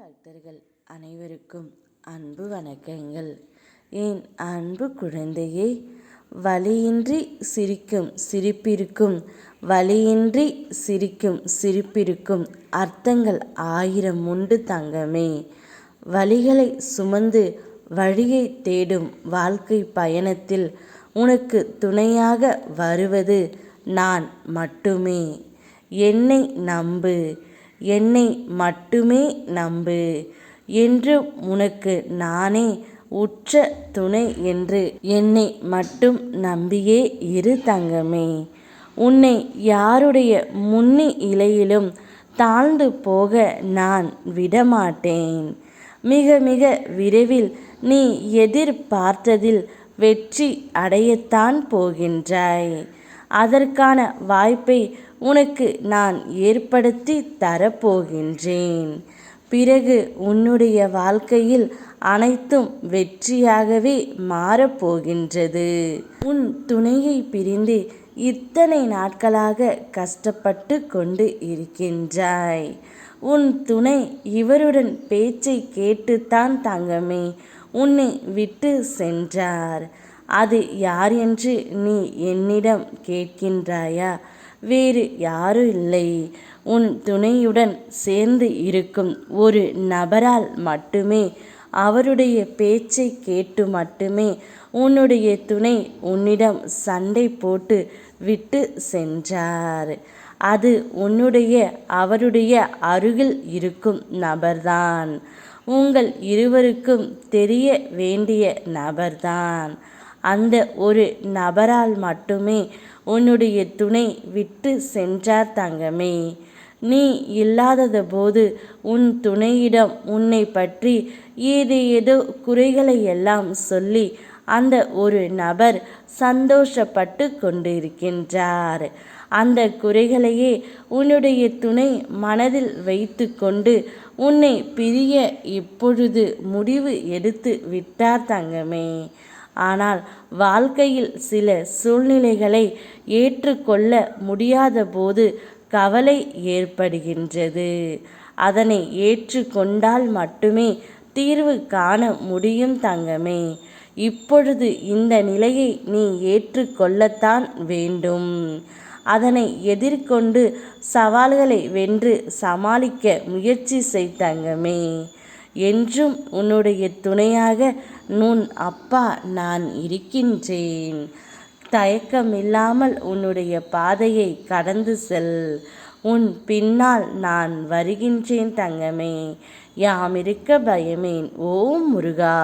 பக்தர்கள் அனைவருக்கும் அன்பு வணக்கங்கள். என் அன்பு குழந்தையே, வலியின்றி சிரிக்கும் சிரிப்பிற்கும் வலியின்றி சிரிக்கும் சிரிப்பிற்கும் அர்த்தங்கள் 1000 உண்டு தங்கமே. வலிகளை சுமந்து வழியை தேடும் வாழ்க்கை பயணத்தில் உனக்கு துணையாக வருவது நான் மட்டுமே. என்னை நம்பு, என்னை மட்டுமே நம்பு என்று உனக்கு நானே உற்ற துணை என்று என்னை மட்டும் நம்பியே இரு தங்கமே. உன்னை யாருடைய முன்னிலையிலும் தாழ்ந்து போக நான் விடமாட்டேன். மிக மிக விரைவில் நீ எதிர்பார்த்ததில் வெற்றி அடையத்தான் போகின்றாய். அதற்கான வாய்ப்பை உனக்கு நான் ஏற்படுத்தி தரப்போகின்றேன். பிறகு உன்னுடைய வாழ்க்கையில் அனைத்தும் வெற்றியாகவே மாறப்போகின்றது. உன் துணையை பிரிந்து இத்தனை நாட்களாக கஷ்டப்பட்டு கொண்டு இருக்கின்றாய். உன் துணை இவருடன் பேச்சை கேட்டுத்தான் தங்கமே உன்னை விட்டு சென்றார். அது யார் என்று நீ என்னிடம் கேட்கின்றாயா? வேறு யாரும் இல்லை, உன் துணையுடன் சேர்ந்து இருக்கும் ஒரு நபரால் மட்டுமே. அவருடைய பேச்சை கேட்டு மட்டுமே உன்னுடைய துணை உன்னிடம் சண்டை போட்டு விட்டு சென்றார். அது உன்னுடைய அவருடைய அருகில் இருக்கும் நபர்தான். உங்கள் இருவருக்கும் தெரிய வேண்டிய நபர்தான். அந்த ஒரு நபரால் மட்டுமே உன்னுடைய துணை விட்டு சென்றார் தங்கமே. நீ இல்லாதது போது உன் துணையிடம் உன்னை பற்றி ஏதேதோ குறைகளை எல்லாம் சொல்லி அந்த ஒரு நபர் சந்தோஷப்பட்டு கொண்டிருக்கின்றார். அந்த குறைகளையே உன்னுடைய துணை மனதில் வைத்து கொண்டு உன்னை பிரிய இப்பொழுது முடிவு எடுத்து விட்டார் தங்கமே. ஆனால் வாழ்க்கையில் சில சூழ்நிலைகளை ஏற்றுக்கொள்ள முடியாத போது கவலை ஏற்படுகின்றது. அதனை ஏற்றுக்கொண்டால் மட்டுமே தீர்வு காண முடியும் தங்கமே. இப்பொழுது இந்த நிலையை நீ ஏற்றுக்கொள்ளத்தான் வேண்டும். அதனை எதிர்கொண்டு சவால்களை வென்று சமாளிக்க முயற்சி செய் தங்கமே. என்றும் உன்னுடைய துணையாக உன் அப்பா நான் இருக்கின்றேன். தயக்கமில்லாமல் உன்னுடைய பாதையை கடந்து செல். உன் பின்னால் நான் வருகின்றேன் தங்கமே. யாமிருக்க பயமேன். ஓம் முருகா.